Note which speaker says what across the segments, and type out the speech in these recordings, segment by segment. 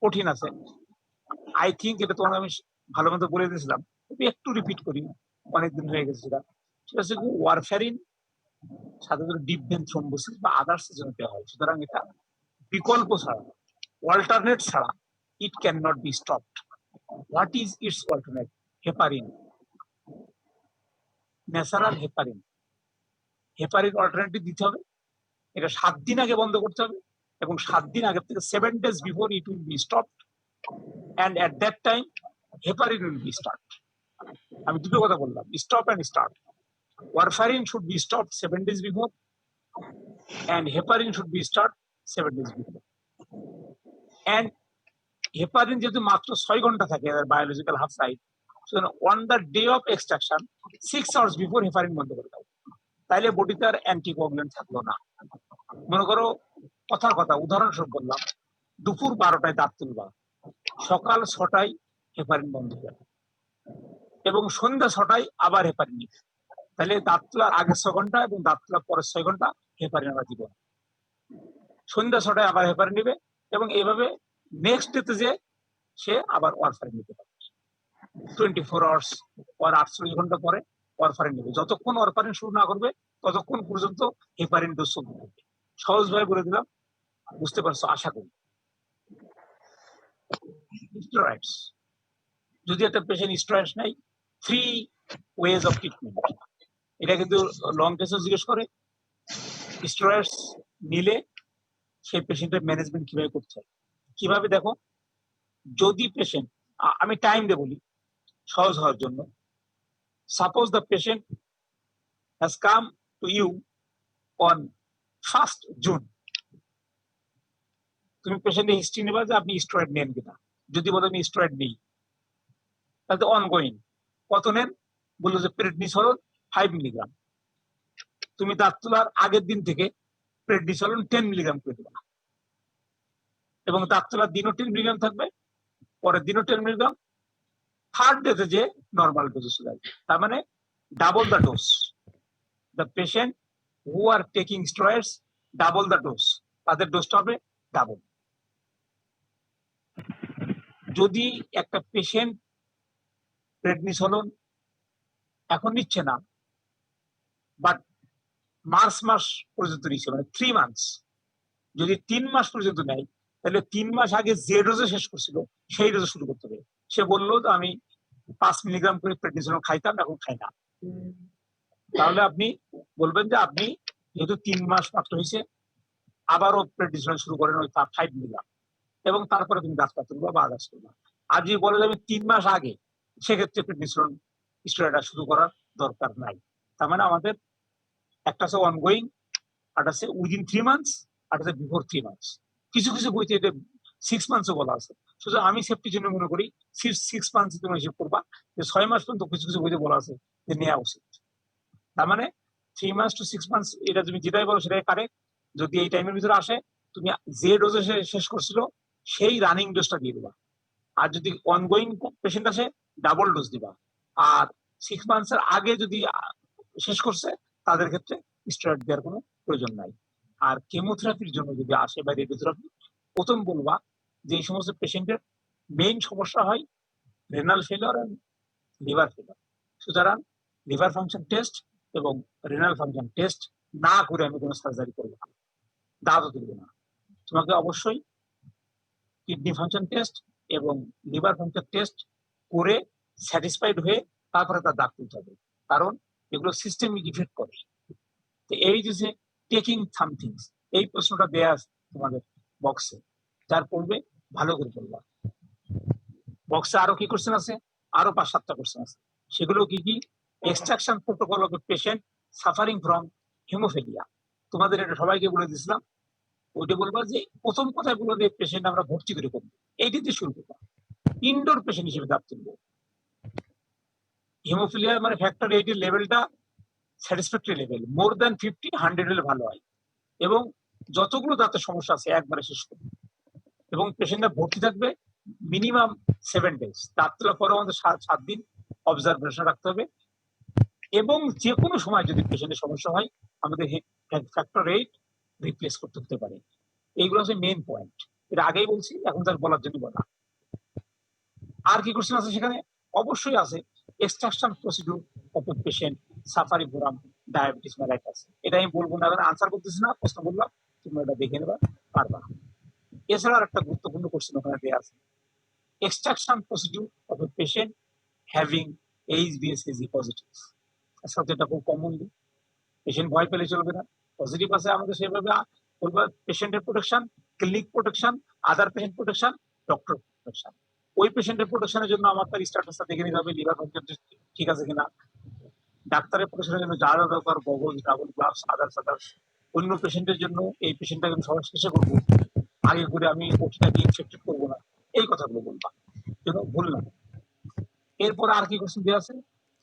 Speaker 1: কঠিন আছে। I think এটা তোমাকে আমি ভালো মতো বলে দিয়েছিলাম, একটু রিপিট করি, অনেকদিন হয়ে গেছে সেটা। সেটা হচ্ছে ওয়ারফারিন সাধারণত ডিপ ভেন থ্রম্বোসিস বা আদার্সের জন্য দেওয়া হয়। সুতরাং এটা বিকল্প ছাড়া, অল্টারনেট ছাড়া it can not be stopped. What is it's alternate? Heparin, natural heparin. Heparin alternative দিতে হবে। এটা 7 দিন আগে বন্ধ করতে হবে, এবং 7 দিন আগে থেকে 7 days before it will be stopped, and at that time heparin will be start. আমি দুটো কথা বললাম, stop and start. Warfarin should be stopped 7 days before and heparin should be start 7 days before. And heparin যেহেতু মাত্র 6 ঘন্টা থাকে biological half life, সুতরাং on the day of extraction 6 hours before heparin বন্ধ করে দাও, তাইলে বডিতে আর অ্যান্টিকোয়াগুলেন্ট থাকলো না। মনে করো কথার কথা, উদাহরণস্বরূপ বললাম, দুপুর 12টায় দাঁত তুলবা, সকাল 6টায় হেপারিন বন্ধ করে, এবং সন্ধ্যা 6টায় আবার হেপারিন নিবে, তাহলে দাঁত তোলার আগের 6 ঘন্টা এবং দাঁত তোলার পরের 6 ঘন্টা হেপারিন আবার দিব। সন্ধ্যা 6টায় আবার হেপারিন নিবে, এবং এইভাবে নেক্সট ডেতে যে সে আবার ওয়ারফারিন নিতে পারে। 24 hours or 48 ঘন্টা পরে ওয়ারফারিন নেবে। যতক্ষণ ওয়ারফারিন শুরু না করবে ততক্ষণ পর্যন্ত হেপারিন ডোজ চলতে থাকবে। সহজভাবে বলে দিলাম, বুঝতে পারছো আশা করি। স্টেরয়েডস, যদি একটা পেশেন্ট স্টেরয়েডস নেয়, 3 ways of treatment। এটা কিন্তু লং কেসে জিজ্ঞেস করে। স্টেরয়েডস নিলে সেই পেশেন্টের ম্যানেজমেন্ট কিভাবে করতে হয়, কিভাবে দেখো, যদি পেশেন্ট, আমি টাইম দিয়ে বলি সহজ হওয়ার জন্য। Suppose the patient has come to you on 1st June, তুমি পেশেন্টের হিস্ট্রি নেবা যে আপনি স্টেরয়েড নেন কিনা। যদি বলো আমি স্টেরয়েড নেই, তাহলে অনগোয়িং কত নেন, বললো যে প্রেডনিসোলন 5 মিলিগ্রাম। তুমি দাঁত তোলার আগের দিন থেকে প্রেডনিসোলন 10 মিলিগ্রাম করে দেবা, এবং দাঁত তোলার দিনও 10 মিলিগ্রাম থাকবে, পরের দিনও 10 মিলিগ্রাম, থার্ড ডেতে যে নর্মাল ডোজে চলে আসবে। তার মানে double the dose. The patient who are taking steroids double the dose, তাদের ডোজটা হবে ডাবল। যদি একটা পেশেন্ট প্রেডনিসোলন এখন নিচ্ছে না, বাট মার্চ মাস পর্যন্ত নিচ্ছে, মানে 3 months, যদি 3 মাস পর্যন্ত নেয়, তাহলে 3 মাস আগে যে ডোজে শেষ করছিল সেই ডোজে শুরু করতে হবে। সে বললো যে আমি 5 মিলিগ্রাম করে প্রেডনিসোলন খাইতাম, এখন খাই না, তাহলে আপনি বলবেন যে আপনি যেহেতু 3 মাস মাত্র হয়েছে, আবারও প্রেডনিসোলন শুরু করেন ওই 5 মিলিগ্রাম, এবং তারপরে তুমি গাছটা তুলবা বা আদার্স করবা। আর যদি বলে আমি 3 মাস আগে, সেক্ষেত্রে প্রেডনিসোলন স্টেরয়েড শুরু করার দরকার নাই। তার মানে আমাদের একটা আছে অনগোয়িং, একটা আছে উইদিন 3 months, একটা আছে বিফোর 3 months। কিছু কিছু বইতে এটা 6 monthsও বলা আছে। সুতরাং আমি সেফটির জন্য মনে করি 6 months তুমি হিসেব করবা, যে 6 মাস পর্যন্ত কিছু কিছু বইতে বলা আছে যে নেওয়া উচিত। তার মানে 3 months to 6 months, এটা তুমি যেটাই বলো সেটাই কারেক্ট। যদি এই টাইমের ভিতরে আসে, তুমি যে ডোজে শেষ করছিল সেই রানিং ডোজটা দিয়ে দিবা। আর যদি অনগোয়িং পেশেন্ট আসে, ডাবল ডোজ দিবা। আর 6 months এর আগে যদি শেষ করছে, তাদের ক্ষেত্রে স্টেরয়েড দেওয়ার কোনো প্রয়োজন নাই। আর কেমোথেরাপির জন্য যদি আসে বা রেডিওথেরাপি, প্রথম বলবা যে এই সমস্ত পেশেন্টের মেইন সমস্যা হয় রেনাল ফেলিওর আর লিভার ফেলিওর। সুতরাং লিভার ফাংশন টেস্ট এবং রেনাল ফাংশন টেস্ট না করে আমি কোনো সার্জারি করবো না, দাঁতও তুলবো না। তোমাকে অবশ্যই কিডনি ফাংশন টেস্ট এবং লিভার ফাংশন টেস্ট করে স্যাটিসফাইড হয়ে তারপরে তার দাঁত তুলতে হবে, কারণ এগুলো সিস্টেমিক ইফেক্ট করে। তো এই যে টেকিং সামথিংস, এই প্রশ্নটা দেয়া আছে তোমাদের বক্সে, যার পড়বে ভালো করে পড়বা। বক্সে আরো কি কোশ্চেন আছে, আরো 5-7টা কোশ্চেন আছে। সেগুলো কি কি? Extraction protocol of patient suffering from haemophilia, তোমাদের এটা সবাইকে বলে দিয়েছিলাম। ওইটা বলবা যে প্রথম কথায় বলবো যে পেশেন্ট আমরা ভর্তি করে করবো, এইটিতে শুরু করবো। ইনডোর পেশেন্ট হিসেবে দাঁত তুলবো। হেমোফিলিয়া মানে ফ্যাক্টর 8 এর লেভেলটা স্যাটিসফ্যাক্টরি লেভেল, মোর দ্যান 50, 100 হলে ভালো হয়, এবং যতগুলো দাঁতের সমস্যা আছে একবারে শেষ করবে। এবং পেশেন্টরা ভর্তি থাকবে মিনিমাম 7 days, দাঁত তোলার পরে আমাদের 7 দিন অবজারভেশন রাখতে হবে। এবং যে কোনো সময় যদি পেশেন্টের সমস্যা হয়, আমাদের ফ্যাক্টর 8 রিপ্লেস করতে হতে পারে। এইগুলো হচ্ছে মেইন পয়েন্ট। এটা আগেই বলছি, এখন তার বলার জন্য বলা। আর কি কোশ্চেন আছে সেখানে? অবশ্যই আছে extraction procedure of a patient suffering from diabetes mellitus. এটা আমি বলবো না, আনসার করতেছি না, প্রশ্ন বললাম, তোমরা এটা দেখে নেবা, পারবা। এছাড়া একটা গুরুত্বপূর্ণ কোশ্চেন ওখানে দেওয়া আছে, extraction procedure of a patient having HbSAg positive. সাবজেক্টটা খুব কমনলি, পেশেন্ট ভয় পেলে চলবে না, পজিটিভ আছে আমাদের সেভাবে বলবো পেশেন্টের প্রোটেকশন, ক্লিনিক প্রোটেকশন, আদার পেশেন্ট প্রোটেকশন, ডক্টর প্রোটেকশন। ওই পেশেন্টের প্রোটেকশনের জন্য আমার তার স্ট্যাটাসটা দেখে নিতে হবে, লিভার ফাংশন ঠিক আছে কিনা। ডাক্তারের প্রোটেকশনের জন্য যা যা দরকার, গগল, ডাবল গ্লাভস, আদার্স। অন্য পেশেন্টের জন্য এই পেশেন্টটাকে আমি সবার শেষে করবো, আগে করে আমি ওটিটাকে ইনফেক্টেড করবো না, এই কথাগুলো বলবা যেন ভুল না। এরপর আর কি কোশ্চেন দেওয়া আছে?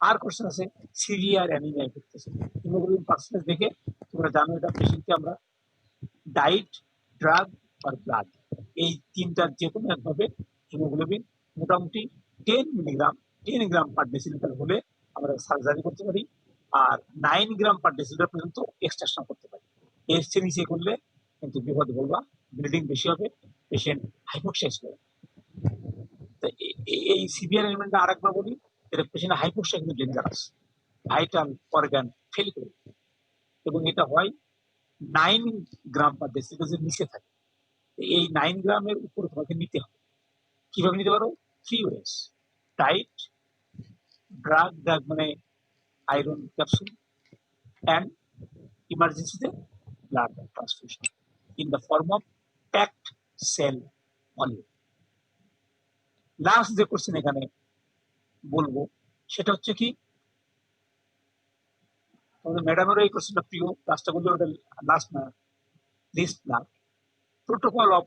Speaker 1: আর কোশ্চেন আছে সিভিয়ার অ্যানিমিয়া করতেছে, হিমোগ্লোবিন পার্সেন্টেজ দেখে তোমরা জানো এটা পেশেন্টকে আমরা ডায়েট, ড্রাগ আর ব্লাড, এই তিনটার যে কোনো একভাবে হিমোগ্লোবিন মোটামুটি 10 গ্রাম পার ডেসিলিটার হলে আমরা সার্জারি করতে পারি, আর 9 গ্রাম পার ডেসিলিটার পর্যন্ত এক্সট্রাকশন করতে পারি। এর চেয়ে নিচে করলে কিন্তু বিপদ বলবা, ব্লিডিং বেশি হবে, পেশেন্ট হাইপোক্সিয়া হবে। এই সিভিয়ার এলিমেন্টটা আরেকবার বলি, এটা পেশেন্ট হাইপোক্সিয়া কিন্তু ডেঞ্জারাস, ভাইটাল অর্গান ফেল করে, এবং এটা হয় 9 গ্রাম পার ডেসিলিটারের নিচে থাকে। এই 9 গ্রামের উপরে তোমাকে নিতে হবে। কিভাবে নিতে পারো? 3 ওয়েজ, ডায়েট, ড্রাগ মানে আয়রন ক্যাপসুল, অ্যান্ড ইমার্জেন্সিতে blood transfusion in the form of packed cell molecule. Last যে কোশ্চেন এখানে বলবো সেটা হচ্ছে কি, তোমাদের ম্যাডামেরও এই কোশ্চেনটা প্রিয়, লাস্টটা বললো, ওটা লাস্ট না, লিস্ট না। Protocol of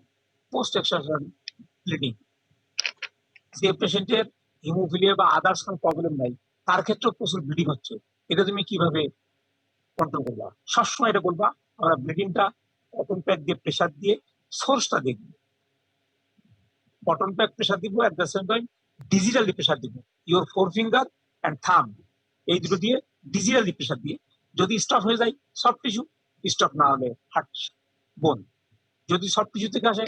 Speaker 1: post extraction bleeding, যে পেশেন্টের হিমোফিলিয়া বা আদার্স কোনো প্রবলেম নাই, তার ক্ষেত্রেও প্রচুর ব্লিডিং হচ্ছে, এটা তুমি কিভাবে কন্ট্রোল করবা? সবসময় এটা বলবা, আমরা ব্লিডিংটা কটন প্যাক দিয়ে প্রেসার দিয়ে সোর্সটা দেখবো, কটন প্যাক প্রেসার দিব, at the same time digitally pressure দিব, ইওর 4 ফিঙ্গার অ্যান্ড থাম, এই দুটো দিয়ে ডিজিটালি প্রেসার দিয়ে, যদি স্টপ হয়ে যায় সফট টিস্যু, স্টপ না হলে হার্ট বোন। যদি সফট টিস্যু থেকে আসে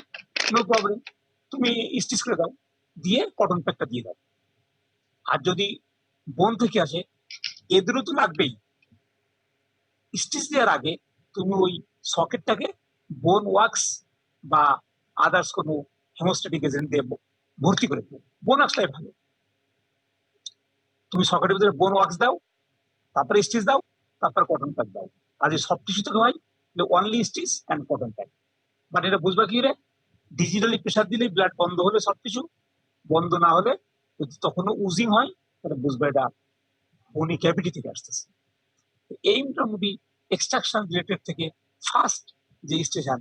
Speaker 1: নো প্রবলেম, তুমি স্টিচ করে দাও, দিয়ে কটন প্যাকটা দিয়ে দাও। আর যদি বোন থেকে আসে, এদেরও তো লাগবেই, স্টিচ দেওয়ার আগে তুমি ওই সকেটটাকে বোন ওয়াক্স বা আদার্স কোনো হেমোস্ট্যাটিক এজেন্ট দিয়ে ভর্তি করে দেবো, বোন ওয়াক্সটাই ভালো। তুমি সকেটের ভিতরে বোন ওয়াক্স দাও, তারপরে স্টিচ দাও, তারপর কটন প্যাক দাও। আর যদি সব টিস্যু থেকে হয় only stitch and cotton pack. But এটা বুঝবা কি রে, ডিজিটালি প্রেসার দিলে ব্লাড বন্ধ হলে সব টিস্যু, বন্ধ না হলে যদি তখনও উজিং হয়, তাহলে বুঝবা এটা বনি ক্যাভিটি থেকে আসতেছে। এই মোটামুটি এক্সট্রাকশন রিলেটেড থেকে ফার্স্ট যে স্টেশন,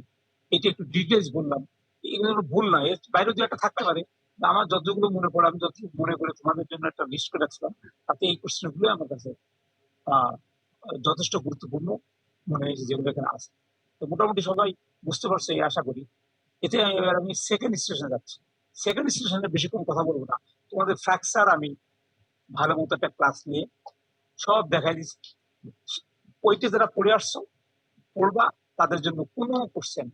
Speaker 1: এটা একটু ডিটেলস বললাম, এগুলো ভুল নয়, এর বাইরে দু একটা থাকতে পারে, আমার যতগুলো মনে পড়ে আমি যত মনে করে তোমাদের জন্য একটা লিস্ট করে রাখছিলাম, তাতে এই কোশ্চেনগুলো আমার কাছে যথেষ্ট গুরুত্বপূর্ণ মনে হয়েছে যেগুলো এখানে আছে। তো মোটামুটি সবাই বুঝতে পারছে এই আশা করি। এতে আমি সেকেন্ড স্টেশনে যাচ্ছি। সেকেন্ড স্টেশনে বেশিক্ষণ কথা বলবো না, তোমাদের ফ্র্যাকচার আমি ভালো মতো একটা ক্লাস নিয়ে সব দেখাই দিচ্ছি। ওইটা যারা পড়ে আসছো পড়বা, তাদের জন্য কোনো কোশ্চেন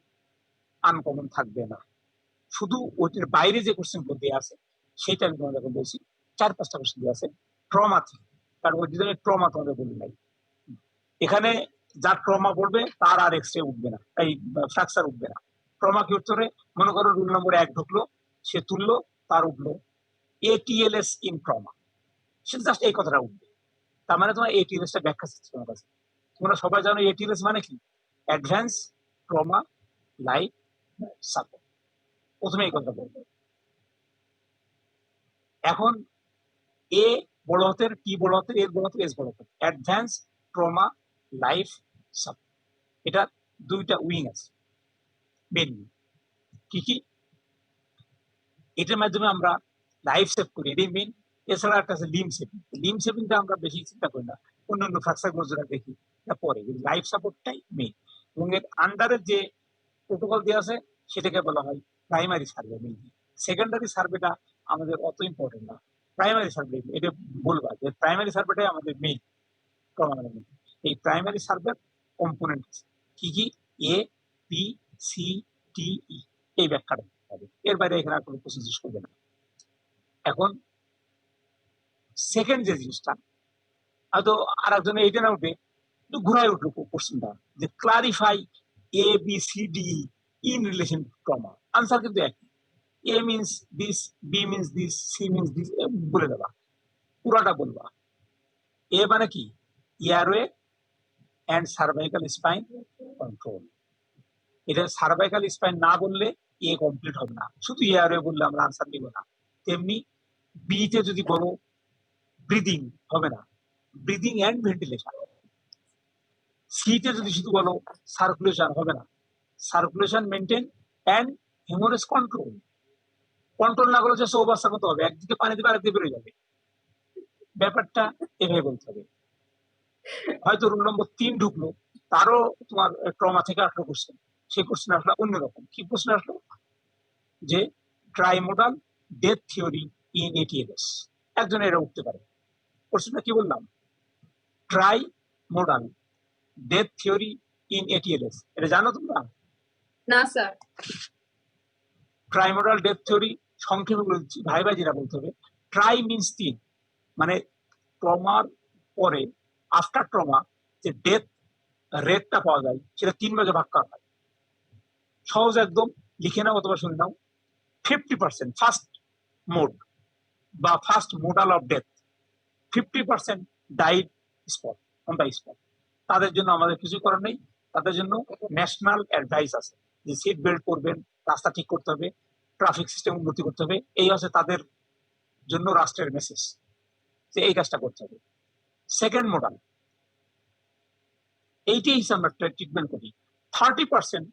Speaker 1: আনকমন থাকবে না। শুধু ওইটার বাইরে যে কোশ্চেন দিয়ে আছে সেটা আমি তোমাদের বলছি, 4-5টা কোশ্চেন দিয়ে আছে ট্রমা থেকে, কারণ ওই ডিজাইনের ট্রমা তোমাদের বলি নাই। এখানে যার ট্রমা পড়বে তার আর এক্সরে উঠবে না, এই ফ্র্যাকচার উঠবে না। ট্রমা কি উঠতে পারে? মনে করো রুল নম্বর 1 ঢুকলো, সে তুললো, তার উঠলো ATLS in trauma, say just এই কথাটা উঠবে। তার মানে তোমার ATLS-টা ব্যাখ্যা শিখছে তোমার কাছে। তোমরা সবাই জানো ATLS মানে কি, অ্যাডভান্স ট্রমা লাইফ সাপোর্ট। প্রথমে এই কথা বলবো। এখন এ বড় হাতের, টি বড় হাতের, এর বড় হাতের, এস বড় হাতের, অ্যাডভান্স ট্রমা লাইফ সাপোর্ট, এটা দুইটা উইং আছে মেনলি। কি কি? এটার মাধ্যমে আমরা লাইফ সেভ করি, এটাই মেন। এছাড়া একটা আছে লিম সেভিং, লিম সেভিংটা আমরা বেশি চিন্তা করি না, অন্যান্য ফ্র্যাকচার গুলো যেটা দেখি পরে, লাইফ সাপোর্টটাই মেন। এবং এর আন্ডারের যে প্রোটোকল দেওয়া আছে সেটাকে বলা হয় প্রাইমারি সার্ভে। মেনলি সেকেন্ডারি সার্ভেটা আমাদের অত ইম্পর্টেন্ট না, প্রাইমারি সার্ভে এটা বলবা যে প্রাইমারি সার্ভেটাই আমাদের মেইন। এই প্রাইমারি সার্ভে কম্পোনেন্ট কি কি, A B C D E, এই ব্যাখ্যাটা হবে, এর বাইরে এখানে আর কোনো কোশ্চেন জিজ্ঞেস করবে না। এখন সেকেন্ড যে জিনিসটা, হয়তো আর একজন এইটা না উঠবে, একটু ঘুরাই উঠলো কোশ্চেনটা, যে clarify A B C D in relation to trauma. Answer কিন্তু একই, A means this, B means this, C means this, বলে দেবা, পুরাটা বলবা। এ মানে কি, airway and cervical spine control. এটা সার্ভাইকাল স্পাইন না বললে এ কমপ্লিট হবে না, শুধু এয়ারওয়ে বললে আমরা আনসার দিব না। তেমনি বি তে যদি বলো ব্রিদিং, হবে না, ব্রিদিং অ্যান্ড ভেন্টিলেশন। সি তে যদি শুধু বলো সার্কুলেশন, হবে না, circulation maintain and haemorrhage control. Control না করলে যে অবস্থা করতে হবে, একদিকে পানি দিবে আরেকদিকে বেরোয় যাবে, ব্যাপারটা এভাবে বলতে হবে। হয়তো রুল নম্বর 3 ঢুকলো, তারও তোমার ট্রমা থেকে আসলো কোশ্চেন, সেই কোশ্চেন আসলো অন্যরকম। কি কোশ্চেন আসলো, যে ট্রাইমোডাল ডেথ থিওরি ইন এটিএলএস। একজন এরা উঠতে পারে। কোশ্চেনটা কি বললাম, ট্রাইমোডাল ডেথ থিওরি ইন এটিএলএস, এটা জানো তোমরা?
Speaker 2: না স্যার।
Speaker 1: ট্রাইমোডাল ডেথ থিওরি সংক্ষেপে বলছি, ভাই ভাই যেটা বলতে হবে, ট্রাই মিনস 3, মানে ট্রমার পরে, আফটার ট্রমা যে ডেথ রেটটা পাওয়া যায় সেটা 3 ভাগে ভাগ করা হয়। সহজ একদম, লিখে নাও অথবা শুনে নাও। 50% ফার্স্ট মোড বা first modal of death, 50% died spot, on the spot. তাদের জন্য আমাদের কিছু করার নেই, তাদের জন্য ন্যাশনাল অ্যাডভাইস আছে যে সিট বেল্ট করবেন, রাস্তা ঠিক করতে হবে, ট্রাফিক সিস্টেম উন্নতি করতে হবে, এই হচ্ছে তাদের জন্য রাষ্ট্রের মেসেজ, যে এই কাজটা করতে হবে। সেকেন্ড মোডাল, এইটাই আমরা ট্রিটমেন্ট করি। 30%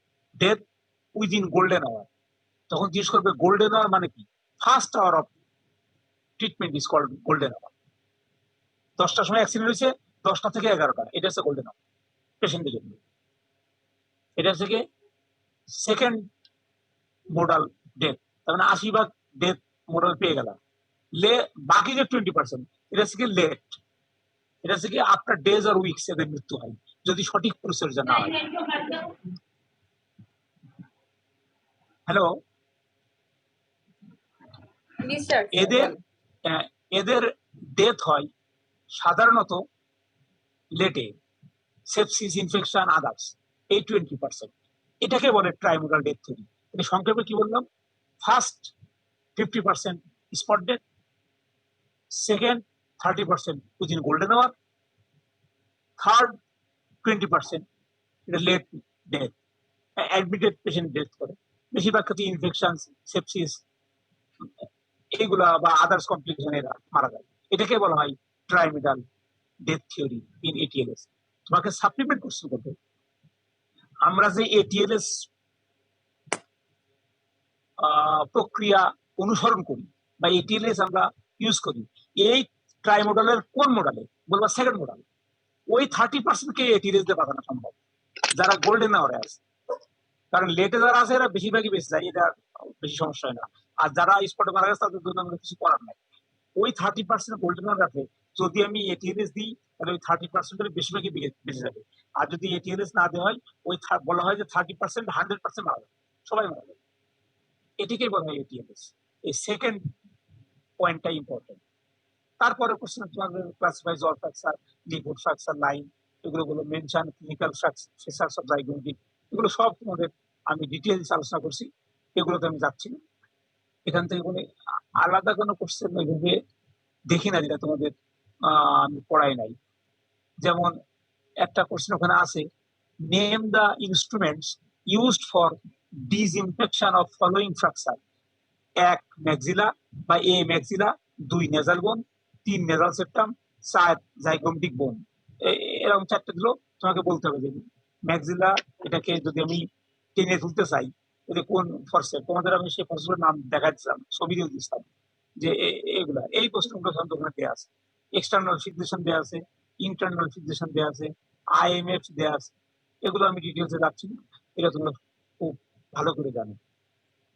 Speaker 1: ডেথ উইদিন গোল্ডেন আওয়ার। তখন জিজ্ঞেস করবে গোল্ডেন আওয়ার মানে কি, first hour of treatment is called golden hour. 10টার সময় অ্যাক্সিডেন্ট হয়েছে, 10টা থেকে 11টা, এটা হচ্ছে গোল্ডেন আওয়ার পেশেন্টের জন্য। এটা থেকে সেকেন্ড মোডাল ডেথ, তার মানে 80 ভাগ ডেথ মোডাল পেয়ে গেলাম। বাকি যে 20%, এটা হচ্ছে লেট, এটা হচ্ছে আফটার ডেজ আর উইকস এদের মৃত্যু হয়, যদি সঠিক পরিচর্যা না হয়। হ্যালো, এদের ডেথ হয় সাধারণত লেটে, সেপসিস, ইনফেকশন, আদার্স, এই 20%। এটাকে বলে ট্রাইমোডাল ডেথ থিওরি। এটা সংক্ষেপে কি বললাম, first 50% spot death, second 30% within golden hour, third 20% এটা late death, admitted patient death করে। বেশিরভাগ ক্ষেত্রে ইনফেকশন, সেপসিস এইগুলা বা আদার্স কমপ্লিকেশন এরা মারা যায়। এটাকে বলা হয় ট্রাইমোডাল ডেথ থিওরি ইন এটিএলএস। তোমাকে সাপ্লিমেন্ট কোশ্চেন করবে, আমরা যে এটিএলএস প্রক্রিয়া অনুসরণ করি বা এটিএলএস আমরা ইউজ করি, এই ট্রাইমোডালের কোন মডেলে, বলবা সেকেন্ড মডেল। ওই 30% কে এটিএলএস দিয়ে বাঁধানো সম্ভব, যারা গোল্ডেন আওয়ারে আছে। কারণ লেটে যারা আছে এরা বেশিরভাগই বেঁচে যায়, এটা বেশি সমস্যা হয় না। আর যারা স্পটে মারা গেছে তাদের জন্য আমাদের কিছু করার নাই। ওই 30% গোল্ডেন আওয়ার রাখে যদি আমি এটিএলএস দিই, তাহলে ওই 30% বেশিরভাগই বেঁচে যাবে। আর যদি এটিএলএস না দেওয়া হয়, ওই বলা হয় যে 30% 100% মারা যাবে, সবাই মারা যাবে। এটিকেই বলা হয় এটিএলএস। এই সেকেন্ড পয়েন্টটা ইম্পর্টেন্ট। তারপরে কোশ্চেন তোমাদের ক্লাসিফাই জ্বর ফ্র্যাকচার, লিকুইড ফ্র্যাকচার লাইন, এগুলো mention clinical features of diagnostic, এগুলো সব তোমাদের আমি ডিটেইলস আলোচনা করছি, এগুলোতে আমি যাচ্ছি না। এখান থেকে কোনো আলাদা কোনো কোশ্চেন ওইভাবে দেখি না যেটা তোমাদের আমি পড়াই নাই। যেমন একটা কোশ্চেন ওখানে আছে, name the instruments used for disinfection of following fracture. 1 maxilla বা এ ম্যাক্সিলা, 2 নেজাল বোন, 3 নেজাল সেপ্টাম, 4 জাইগোমেটিক বোন। এরকম 4টে দিল, তোমাকে বলতে হবে যে ম্যাক্সিলা, এটাকে যদি আমি টেনে তুলতে চাই, এটা কোন ফর্সে, তোমাদের আমি সেই ফর্সের নাম দেখাচ্ছিলাম, ছবি দিয়ে দিচ্ছিলাম, যে এগুলা এই প্রশ্নগুলো সাধারণত ওখানে দেওয়া আছে। এক্সটার্নাল ফিক্সেশন দেওয়া আছে, ইন্টারনাল ফিক্সেশন দেওয়া আছে, আইএমএফ দেওয়া আছে। এগুলো আমি ডিটেলসে যাচ্ছি না, এটা তোমরা খুব ভালো করে জানো।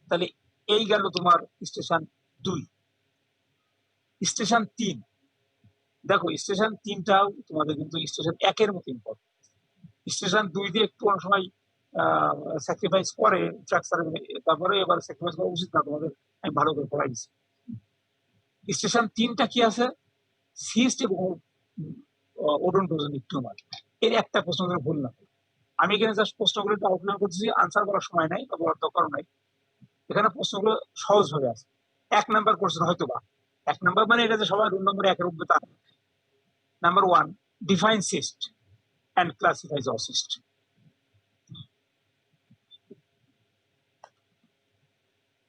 Speaker 1: তাহলে এই গেল তোমার স্টেশন 2। স্টেশন 3 দেখো, স্টেশন 3টাও তোমাদের কিন্তু স্টেশন 1-এর মতো ইম্পর্টেন্ট। স্টেশন 2 দিয়ে একটু অনেক সময় স্যাক্রিফাইস করে স্ট্রাকচার, তারপরে এবার স্যাক্রিফাইস করা উচিত না তোমাদের, আমি ভালো করে পড়াই দিচ্ছি। স্টেশন 3টা কি আছে? সিস্ট এবং ওডোন্টোজেনিক টিউমার। এর একটা প্রশ্ন করে ভুল না। আমি এখানে জাস্ট প্রশ্নগুলো আউটলাইন করতেছি, আনসার করার সময় নাই, বলার দরকার নাই। এখানে প্রশ্নগুলো সহজ ভাবে আছে। 1 নাম্বার কোশ্চেন হয়তো বা 1 নাম্বার মানে এটা যে সবাই রুল নম্বর 1 এর উপরে তা। Number 1, define cyst and classify jaw cyst.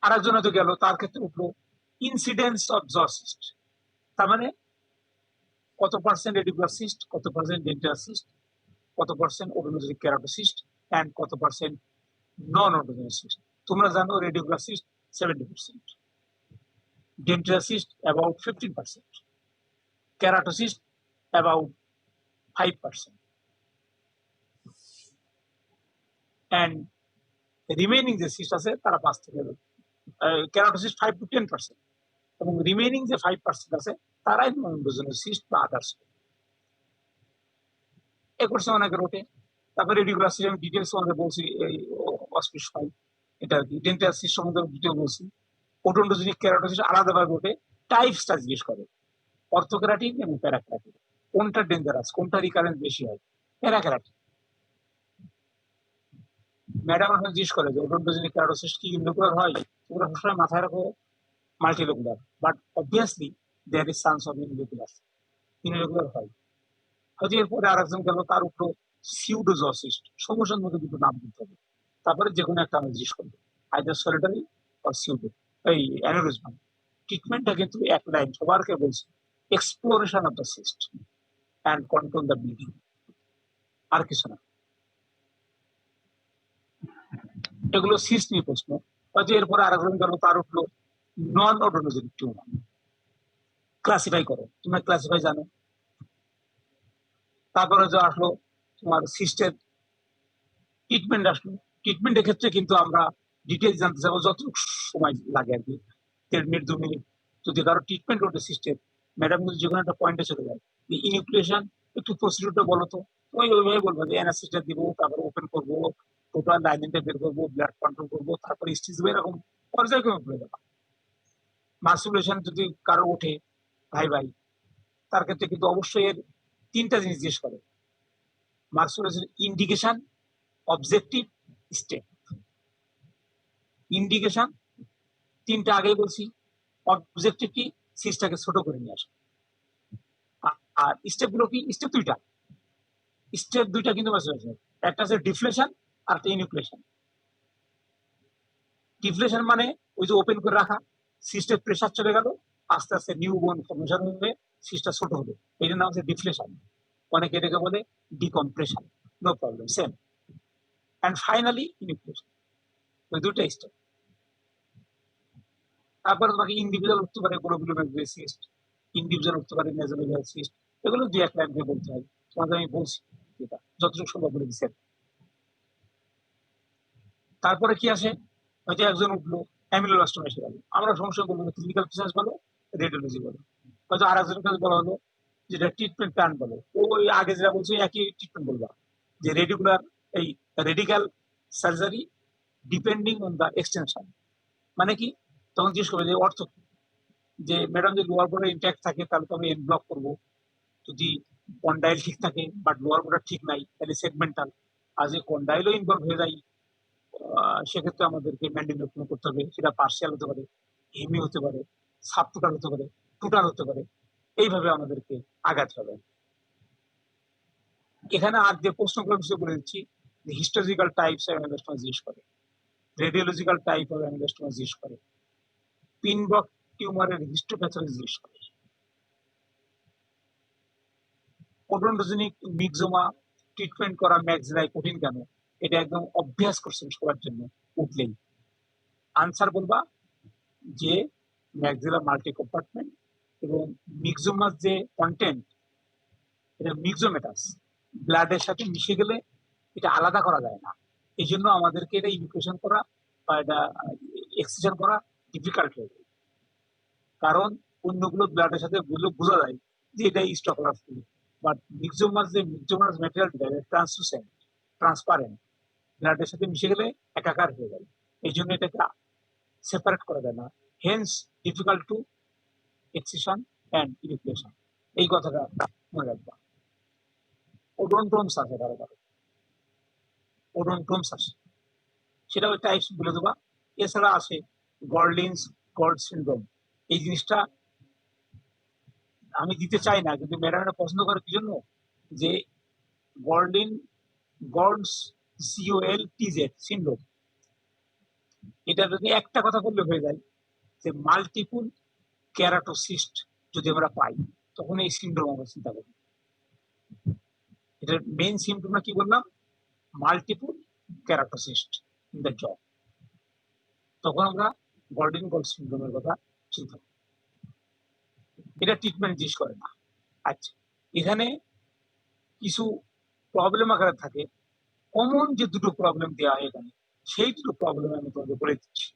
Speaker 1: আরেকজন তো গেল, তার ক্ষেত্রে উঠলো ইনসিডেন্স অফ জোসিস্ট, তার মানে কত পার্সেন্ট রেডিকুলার সিস্ট, কত পার্সেন্ট ডেন্টাল সিস্ট, কত পার্সেন্ট ওডোনটোজেনিক কেরাটোসিস্ট এন্ড কত পার্সেন্ট নন ওডোনটোজেনিক সিস্ট। তোমরা জানো radicular cyst 70%, dental cyst about 15%, কেরাটোসিস্ট about 5%, and remaining যে সিস্ট আছে তারা 5 থেকে কেরাটোসিস্ট 5 to 10%, এবং রিমেইনিং যে 5% আছে তারাই নন ওডোনটোজেনিক সিস্ট বা আদার্স। এ কোর্সে অনেকের ওঠে। তারপরে রেডিকুলার সিস্ট আমি ডিটেলস আমাদের বলছি, এই অস্পিশ হয় এটা আর কি। ডেন্টাল সিস্ট সম্বন্ধে ডিটেল বলছি। ওডোনটোজেনিক কেরাটোসিস্ট আলাদাভাবে ওঠে, টাইপসটা জিজ্ঞেস করে, অর্থোকেরাটিন এবং প্যারাকেরাটিন, কোনটা ডেঞ্জারাস, কোনটা রিকারেন্স বেশি হয়? প্যারাকেরাটিন। ম্যাডাম এখন জিজ্ঞেস করে যে ওডোনটোজেনিক কেরাটোসিস্ট কি ইউনিকুলার হয়? তোমরা সবসময় মাথায় রাখো multilocular, but obviously there is chance of unilocular, unilocular হয়। হয়তো এরপরে আরেকজন গেল, তার উপর সিউডোজোসিস্ট, সমস্যার মধ্যে দুটো নাম দিতে হবে, তারপরে যে কোনো একটা আমরা জিজ্ঞেস করবো, আইদার সলিটারি অর সিউডো, এই অ্যানিউরিজম। ট্রিটমেন্টটা কিন্তু এক লাইন, সবারকে বলছি, exploration of the cyst and control the bleeding, আর কিছু না। এগুলো সিস্ট নিয়ে প্রশ্ন। হয়তো এরপরে আরেকজন গেল, তার উঠলো নন ওডোনটোজেনিক টিউমার, ক্লাসিফাই করো, তোমরা ক্লাসিফাই জানো। তারপরে যে আসলো তোমার সিস্টের ট্রিটমেন্ট আসলো। ট্রিটমেন্টের ক্ষেত্রে কিন্তু আমরা ডিটেলস জানতে চাবো, যতটুকু সময় লাগে আর কি, 1.5 মিনিট 2 মিনিট। যদি কারো ট্রিটমেন্ট ওঠে সিস্টেম, ম্যাডাম যদি যে কোনো একটা পয়েন্টে চলে যায়, ইনিউক্লিয়েশন একটু প্রসিডিউরটা বলো তো, ওইভাবে বলবো যে অ্যানাসিসটা দিব, তারপরে ওপেন করবো, টোটাল লাইনিংটা বের করবো, ব্লাড কন্ট্রোল করবো, তারপরে স্টিচ দেবো, এরকম পর্যায়ক্রমে বলে দেবো। মার্সুলেশন যদি কারো ওঠে ভাই ভাই, তার ক্ষেত্রে কিন্তু অবশ্যই এর 3টা জিনিস জিজ্ঞেস করে। মার্সুলেশন ইন্ডিকেশন, অবজেক্টিভ, স্টেপ। ইন্ডিকেশন 3টা আগেই বলছি, অবজেক্টিভ কি, সিস্টটাকে ছোট করে নিয়ে আসে, আর স্টেপ গুলো কি, স্টেপ 2টা, স্টেপ 2টা কিন্তু একটা আছে ডিফ্লেশন আর একটা ইনিউক্লিয়েশন। ডিফ্লেশন মানে ওই যে ওপেন করে রাখা, সিস্টের প্রেসার চলে গেল, আস্তে আস্তে নিউ বোন ফর্মেশন হয়ে সিস্টটা ছোট হবে, এটার নাম হচ্ছে ডিফ্লেশন। অনেকে এটাকে বলে decompression, no problem, same. And finally enucleation. ওই 2টা স্টেপ। তারপরে তোমাকে ইন্ডিভিজুয়াল উঠতে পারে গ্লোমেরুলার সিস্ট, ইন্ডিভিজুয়াল উঠতে পারে নেজোলেরিয়াল সিস্ট, এগুলো 2-1 লাইন দিয়ে বলতে হয়, তোমাদের আমি বলছি যেটা যতটুকু সম্ভব বলে দিচ্ছেন। তারপরে কি আসে, হয়তো একজন উঠলো অ্যামিলোব্লাস্টোমা এসে গেল, আমরা সমস্যা বলবো ক্লিনিক্যাল ফিচার্স বলো, রেডিওলজি বলো। হয়তো আরেকজনের কাছে বলা হলো যেটা ট্রিটমেন্ট প্ল্যান বলো, ওই আগে যেটা বলছি একই ট্রিটমেন্ট বলবা, যে রেডিকুলার এই radical surgery depending on the extension. মানে কি, তখন জিজ্ঞেস করবে যে অর্থ কি, যে ম্যাডাম যদি লোয়ার বোর্ডে ইনট্যাক্ট থাকে তাহলে তো আমি এন ব্লক করবো, যদি কন্ডাইল ঠিক থাকে বাট লোয়ার বোর্ডার ঠিক নাই তাহলে সেগমেন্টাল, আর যে কন্ডাইলও ইনভলভ হয়ে যায় সেক্ষেত্রে আমাদেরকে ম্যান্ডিবুলেক্টমি করতে হবে, সেটা পার্সিয়াল হতে পারে, হেমি হতে পারে, সাব টোটাল হতে পারে, টোটাল হতে পারে, এইভাবে আমাদেরকে আগাতে হবে। এখানে আর যে প্রশ্নগুলো বিষয় বলে দিচ্ছি, হিস্টোলজিক্যাল টাইপস অফ অ্যাঙ্গিওস্টোমা জিজ্ঞেস করে, রেডিওলজিক্যাল টাইপ অফ অ্যাঙ্গিওস্টোমা জিজ্ঞেস করে, পিনবক টিউমারের হিস্টোপ্যাথোলজি জিজ্ঞেস করে, ওডোনটোজেনিক মিক্সোমা ট্রিটমেন্ট করা ম্যাক্সিলায় কঠিন কেন, এটা একদম অভ্যাস করছেন সবার জন্য, উঠলেই আনসার বলবা যে ম্যাক্সিলা মাল্টি কম্পার্টমেন্ট এবং মিক্সোমাস যে কন্টেন্ট, এটা মিক্সোমেটাস, ব্লাডের সাথে মিশে গেলে এটা আলাদা করা যায় না, এই জন্য আমাদেরকে এটা ইনফেকশন করা বা এটা এক্সিশন করা ডিফিকাল্ট হয়ে যায়, কারণ অন্যগুলো ব্লাডের সাথে বোঝা যায় যে এটা স্টকলার ফ্লুইড, বাট মিক্সোমাস যে মিক্সোমাস ম্যাটেরিয়াল ট্রান্সলুসেন্ট, ট্রান্সপারেন্ট, ব্লাডের সাথে মিশে গেলে একাকার হয়ে যায়, এই জন্য এটাকে সেপারেট করা যায় না, hence difficult to excision and enucleation. এই কথাটা মনে রাখবা। ওডোনড্রোমস আছে, কারো কারো ওডোনড্রোমস আছে, সেটা ওই টাইপস বলে দেবা। এছাড়া আছে গর্লিনস গর্ড সিন্ড্রোম। এই জিনিসটা আমি দিতে চাই না, কিন্তু ম্যাডামরা পছন্দ করে কি জন্য, যে গর্লিন গর্ডস COLTZ সিন্ড্রোম, এটা যদি একটা কথা বললে হয়ে যায় যে মাল্টিপুল ক্যারাটোসিস্ট যদি আমরা পাই, তখন এই সিন্ড্রোম আমরা চিন্তা করি। এটার মেইন সিমটমটা কি বললাম, মাল্টিপুল ক্যারাটোসিস্ট ইন দ্য জ, তখন আমরা গর্ডিন গল সিন্ড্রোমের কথা চিন্তা করি। এটা ট্রিটমেন্ট জিজ্ঞেস করে না। আচ্ছা, এখানে কিছু প্রবলেম আকারে থাকে, কমন যে দুটো প্রবলেম দেওয়া হয় এখানে, সেই দুটো প্রবলেম আমি তোমাকে বলে দিচ্ছি।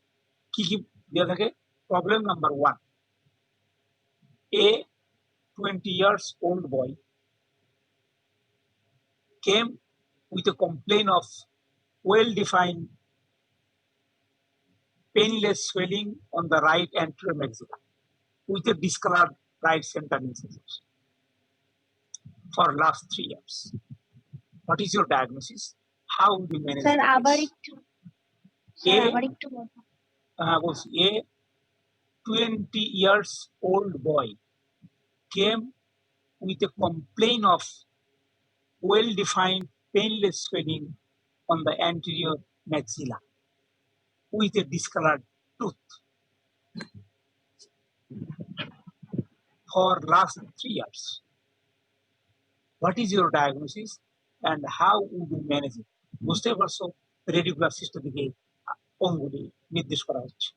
Speaker 1: কি কি দেওয়া থাকে? Problem number 1, a 20 years old boy came with a complaint of well-defined painless swelling on the right anterior maxilla with a discolored right center incisions for last 3 years. What is your diagnosis? How would you manage
Speaker 2: sir
Speaker 1: the
Speaker 2: আবার
Speaker 1: case?
Speaker 2: একটু sir
Speaker 1: A,
Speaker 2: আবার একটু বলুন।
Speaker 1: বলছি, a 20 years old boy came with a complaint of well-defined painless swelling on the anterior maxilla with a discolored tooth for last 3 years. What is your diagnosis and how would you manage it? বুঝতে পারছো, radicular system দিকে অঙ্গুলি নির্দেশ করা হচ্ছে।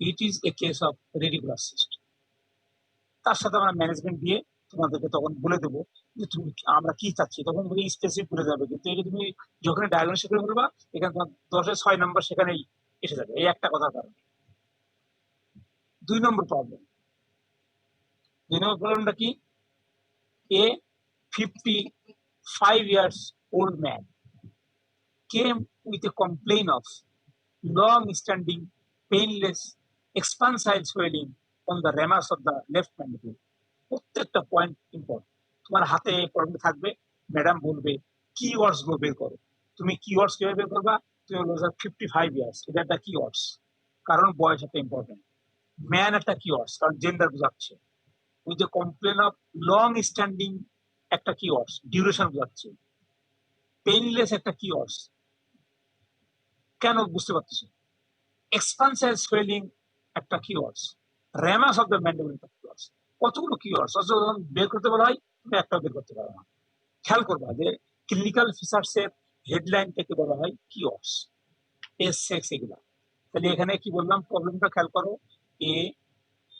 Speaker 1: It is a case of radicular cyst. তার সাথে আমরা ম্যানেজমেন্ট দিয়ে তোমাদেরকে তখন বলে দেবো যে তুমি আমরা কি চাচ্ছি, তখন তুমি স্পেসিফিক বলে যাবে। কিন্তু এটা তুমি যখন ডায়াগনোসিস করে বলবা, এখানে তোমার 10-এর 6 নম্বর সেখানেই এসে যাবে, এই একটা কথার কারণে। 2 নম্বর প্রবলেমটা কি? A 55 years old man came with a complaint of long-standing, painless, expansile swelling on the ramus of the left mandible. প্রত্যেকটা পয়েন্ট ইম্পর্টেন্ট। তোমার হাতে প্রবলেম থাকবে, ম্যাডাম বলবে কিওয়ার্ডস গুলো বের করো। তুমি কিওয়ার্ডস কিভাবে বের করবা? তুমি বলবো 55 ইয়ার্স, এটা একটা কিওয়ার্ডস, কারণ বয়স একটা ইম্পর্টেন্ট। ম্যান একটা কিওয়ার্ডস, কারণ জেন্ডার বোঝাচ্ছে। With a complain of long standing একটা কিওয়ার্ডস, ডিউরেশন বোঝাচ্ছে। পেইনলেস একটা কিওয়ার্ডস, কেন বুঝতে পারতেছো? এক্সপানসাইল সোয়েলিং একটা কিওয়ার্ডস, র্যামাস অফ দ্য ম্যান্ডিবল একটা কিওয়ার্ডস। কতগুলো কিওয়ার্ডস যখন বের করতে বলা হয়, তুমি একটাও বের করতে পারো না। খেয়াল করবা যে ক্লিনিক্যাল ফিচার্স এর হেডলাইন থেকে বলা হয় কিওয়ার্ডস, সেক্স এগুলা। তাহলে এখানে কি বললাম, প্রবলেমটা খেয়াল করো। এ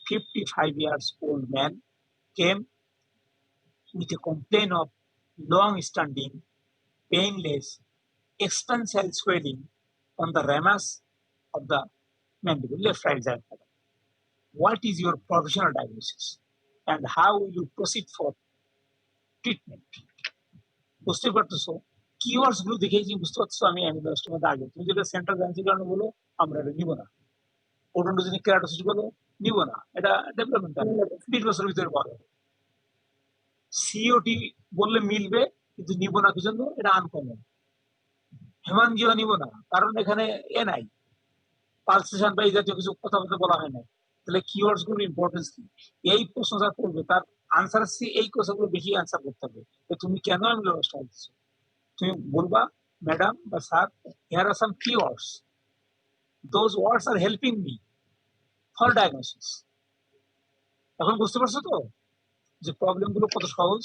Speaker 1: 55 years old man came with a complaint of long-standing, painless, expansile swelling on the ramus of the mandible, left-right side. What is your provisional diagnosis and how will you proceed for treatment? বুঝতে পারতেছো, keywords গুলো দেখেই কি বুঝতে পারছো? আমি অ্যামিলোস্টোমার আগে তুমি যেটা সেন্ট্রাল ভেন্ট্রিকুলার বলো, আমরা এটা নিব না। ওডোনটোজেনিক কেরাটোসিস বলো, নিব না। এটা ডেভেলপমেন্টাল, 20 বছরের ভিতরে বড়। সিওটি বললে মিলবে, কিন্তু নিব না কি জন্য? এটা আনকমন। হেমানজিও নিব না, কারণ এখানে এ নাই, পালসেশন বা এই জাতীয় কিছু কথাবার্তা বলা হয় না। তাহলে কিওয়ার্ডস গুলোর ইম্পর্টেন্স কি? এই প্রশ্ন যা করবে তার আনসার এই কোশ্চেনগুলো বেশি আনসার করতে হবে। তুমি কেন আমি ব্যবস্থা দিচ্ছি, তুমি বলবা ম্যাডাম বা sir, here are some keywords, those words are helping me for diagnosis. এখন বুঝতে পারছো তো যে প্রবলেম গুলো কত সহজ,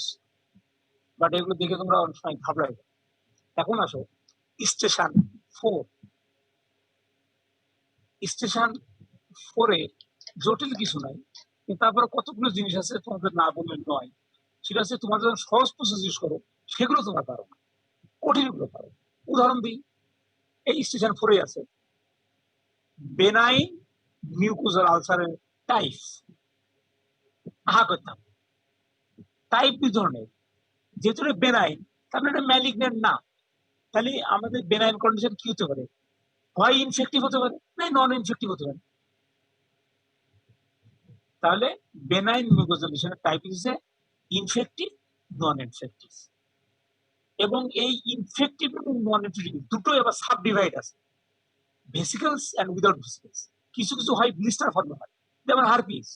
Speaker 1: বাট এগুলো দেখে তোমরা অনেক সময় ঘাবড়াই। এখন আসো স্টেশন 4। স্টেশন 4-এ জটিল কিছু নাই, কিন্তু তারপরে কতগুলো জিনিস আছে তোমাদের না বললে নয়। সেটা হচ্ছে তোমার যখন সহজ প্রসেস ইউজ করো, সেগুলো তোমরা পারো না, কঠিন গুলো পারো। উদাহরণ দিই, এই স্টেশন 4-এ আছে বেনাইন মিউকোজাল আলসারের টাইপ। আহা করতাম, টাইপ 2 ধরনের, যেহেতু বেনাইন তার মানে এটা ম্যালিগন্যান্ট না। তাহলে আমাদের বেনাইন কন্ডিশন কি হতে পারে? হয় ইনফেক্টিভ হতে পারে, না নন ইনফেক্টিভ হতে পারে। তাহলে বেনাইন মিউকোজাল লিশনের টাইপ হচ্ছে ইনফেক্টিভ, নন ইনফেক্টিভ। এবং এই ইনফেক্টিভ এবং নন ইনফেক্টিভ দুটো এবার সাব ডিভাইড আছে, ভেসিকলস এন্ড উইদাউট ভেসিকলস। কিছু কিছু হয় ব্লিস্টার ফর্মে হয়, যেমন হারপিস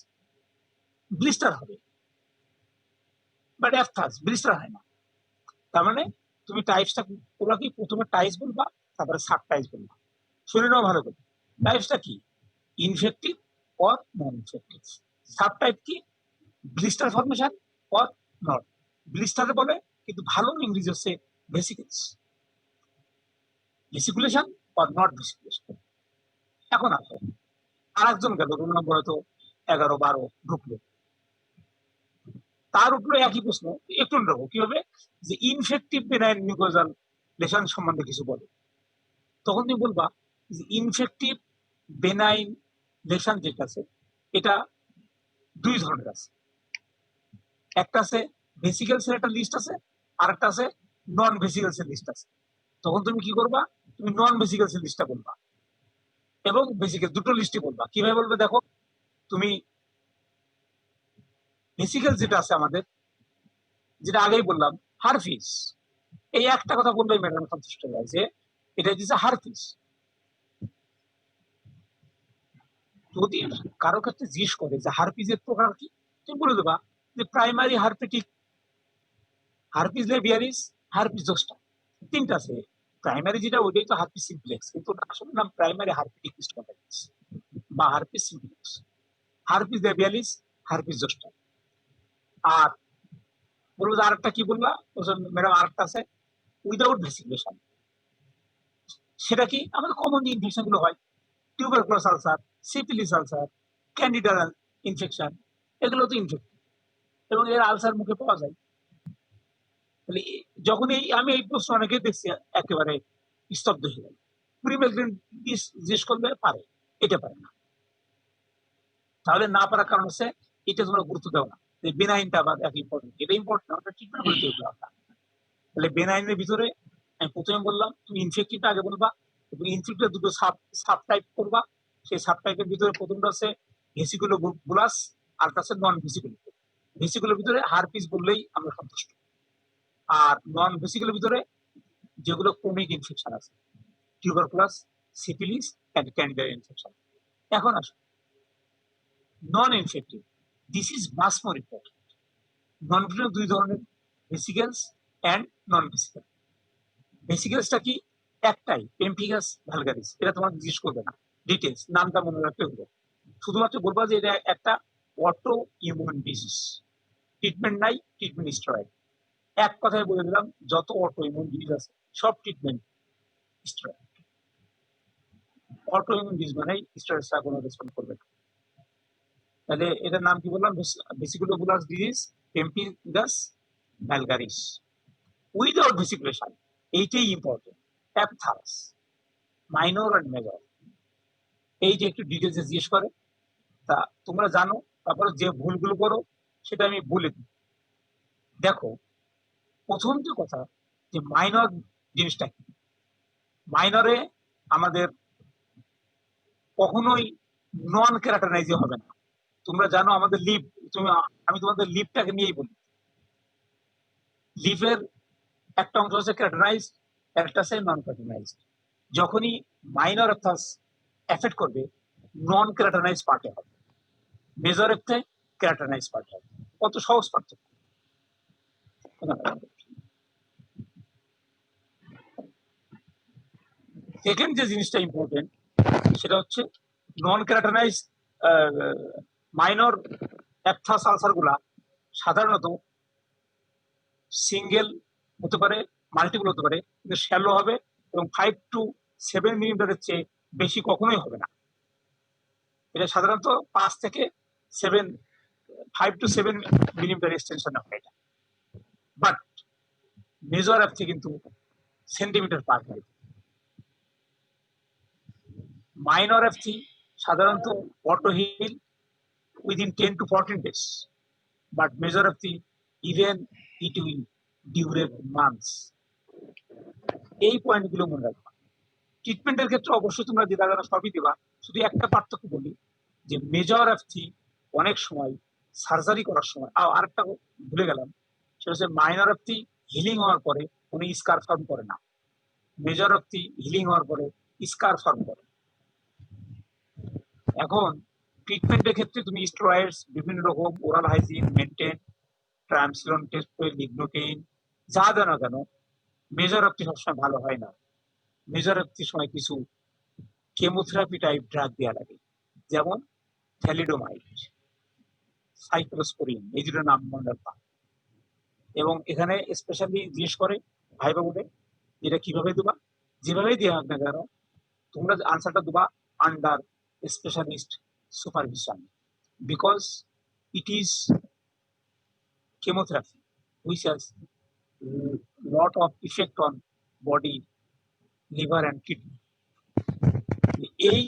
Speaker 1: ব্লিস্টার হবে, বাট অ্যাপথাস ব্লিস্টার হয় না। তার মানে তুমি টাইপসটা পুরো কি প্রথমে টাইপস বলবা, তারপরে সাব টাইপস বলবা। শুনে নাও ভালো করে, টাইপসটা কি? Infective or non infective. Sub type কি? Blister formation or not. Blister বলে, কিন্তু ভালো ইংরেজি হচ্ছে ভেসিকলস, ভেসিকুলেশন অর নট ভেসিকুলেশন। এখন আসো, আর একজন গেল, রোল নম্বর হয়তো 11-12 ঢুকলো, তার উপরে একই প্রশ্ন, একটু নেবো কি হবে যে ইনফেক্টিভ বেনাইন মিউকোজাল লেশন সম্বন্ধে কিছু বলে। তখন তুমি বলবা যে ইনফেক্টিভ বেনাইন লেশন যেটা আছে এটা দুই ধরনের আছে, একটা আছে ভেসিকলস এর একটা লিস্ট আছে, আর একটা আছে নন ভেসিকলস এর লিস্ট আছে। তখন তুমি কি করবা? তুমি নন ভেসিকলস এর লিস্টটা বলবা এবং ভেসিকল দুটো লিস্টই বলবা। কিভাবে বলবে দেখো, তুমি ভেসিকল যেটা আছে আমাদের, যেটা আগেই বললাম হারফিস, এই একটা কথা বললেই ম্যাডাম সন্তুষ্ট হয় যে এটা দিচ্ছে হারফিস। যদি কারো ক্ষেত্রে জিজ্ঞেস করে যে হারপিসের প্রকার কি, তুমি বলে দেবা যে primary herpetic herpes labialis, herpes জোস্টা, তিনটা আছে। প্রাইমারি যেটা ওইটাই তো হারপিস সিমপ্লেক্স, কিন্তু ওটা আসলে নাম প্রাইমারি হারপেটিক স্টমাটাইটিস বা herpes simplex. Herpes labialis, herpes zoster. আর বলবো যে আরেকটা কি বলবা, ম্যাডাম আরেকটা আছে উইদাউট ভেসিকুলেশন। সেটা কি? আমাদের কমন যে ইনফেকশন গুলো হয়, tuberculous ulcer, syphilis ulcer, candida infection, এগুলো তো ইনফেকশন এবং এর আলসার মুখে পাওয়া যায়। তাহলে যখন আমি এই প্রশ্ন অনেকে দেখছি একেবারে স্তব্ধ হয়ে গেল, জিজ্ঞেস করবে পারে, এটা পারে না। তাহলে না পারার কারণ হচ্ছে এটা তোমরা গুরুত্ব দাও না, যে বেনাইনটা আবার এক ইম্পর্টেন্ট, এটা ইম্পর্টেন্ট, ওটা ট্রিটমেন্ট করে দিতে হবে। তাহলে বেনাইনের ভিতরে আমি প্রথমে বললাম তুমি ইনফেক্টিভটা আগে বলবা, এবং ইনফেক্টিভ দুটো সাব টাইপ করবা। সেই সাব টাইপের ভিতরে প্রথমটা আছে ভেসিকুলো বুলাস, আর আছে নন ভেসিকুলো। ভেসিকুলোর ভিতরে হারপিস বললেই আমরা সন্তুষ্ট। আর নন ভেসিকুলোর ভিতরে যেগুলো ক্রনিক ইনফেকশন আছে, tuberculosis, syphilis and candida infection. এখন আসো non infective, this is much more important. Non infective দুই ধরনের, ভেসিকেলস এন্ড নন ভেসিকেল। ভেসিকেলসটা কি? একটাই, পেমফিগাস ভ্যালগারিস। এটা তোমাকে জিজ্ঞেস করবে না, ডিটেলস নামটা মনে রাখতে হবে। শুধুমাত্র বলবা যে এটা একটা অটো ইমিউন ডিজিজ, ট্রিটমেন্ট নাই, ট্রিটমেন্ট স্টেরয়েড। এক কথায় বলে দিলাম, যত অটো ইমিউন ডিজিজ আছে সব treatment steroid. Auto immune disease মানে স্টেরয়েড ছাড়া কোনো রেসপন্ড করবে না। তাহলে এটার নাম কি বললাম? ভেসিকুলোবুলার ডিজিজ, পেমফিগাস ভ্যালগারিস উইদাউট ভেসিকুলেশন। এইটাই ইম্পর্টেন্ট। অ্যাপথাস, মাইনর আর মেজর, এই যে একটু ডিটেলসে জিজ্ঞেস করে, তা তোমরা জানো। তারপরে যে ভুলগুলো করো সেটা আমি বলে দিই। দেখো, প্রথম যে কথা, যে মাইনর জিনিসটা কি? মাইনরে আমাদের কখনোই নন ক্যারাটানাইজে হবে না। তোমরা জানো আমাদের লিভ, আমি তোমাদের লিভটাকে নিয়েই বলি। লিভের একটা অংশ আছে ক্যারাটানাইজড, একটা আছে নন ক্যারাটানাইজড। যখনই মাইনর অ্যাপথাস এফেক্ট করবে, নন ক্যারাটানাইজ পার্টে হবে, মেজর এফে ক্যারাটানাইজ পার্টে হবে। কত সহজ পার্থক্য! সেকেন্ড যে জিনিসটা ইম্পর্টেন্ট সেটা হচ্ছে নন ক্যারাটানাইজ মাইনর অ্যাপথাস আলসার গুলা সাধারণত সিঙ্গেল হতে পারে, মাল্টিপল হতে পারে, কিন্তু শ্যালো হবে এবং 5 to 7 মিলিমিটারের চেয়ে বেশি কখনোই হবে না। এটা সাধারণত 5 থেকে 7, 5 to 7 মিলিমিটার এক্সটেনশন হবে এটা। বাট মেজর অ্যাপথে কিন্তু সেন্টিমিটার পার হয়। মাইনর অ্যাপথি সাধারণত auto hill within 10 to 14 days, but major of the even it will durate months. এই পয়েন্টগুলো মনে রাখবা। ট্রিটমেন্টের ক্ষেত্রে অবশ্যই তোমরা দ্বিধাদ্বন্দ্ব সবই দিবা, শুধু একটা পার্থক্য বলি যে মেজর অফ থি অনেক সময় সার্জারি করার সময়, আরেকটা ভুলে গেলাম, সেটা হচ্ছে মাইনর অফ থি হিলিং হওয়ার পরে উনি স্কার ফর্ম করে না, মেজর অফ থি হিলিং হওয়ার পরে স্কার ফর্ম করে। এখন ট্রিটমেন্টের ক্ষেত্রে তুমি স্টেরয়েডস, বিভিন্ন রকম ওরাল হাইজিন মেনটেন, ট্রামসিলন টেস্ট, লিগনোটেইন যা দেয় না কেন, মেজর অফ থি সবসময় ভালো হয় না। মেজর অফ থি সময় কিছু কেমোথেরাপি টাইপ ড্রাগ দেওয়া লাগে, যেমন থ্যালিডোমাইড, সাইক্লোস্পোরিন, এই দুটো নাম মনে রাখবা। এবং এখানে স্পেশালি জিজ্ঞেস করে ভাইবা বলে এটা কিভাবে দেবা, যেভাবেই দেওয়া হোক না কেন তোমরা আনসারটা দেবা under specialist supervision, because it is chemotherapy which has lot of effect on body, liver and kidney. এই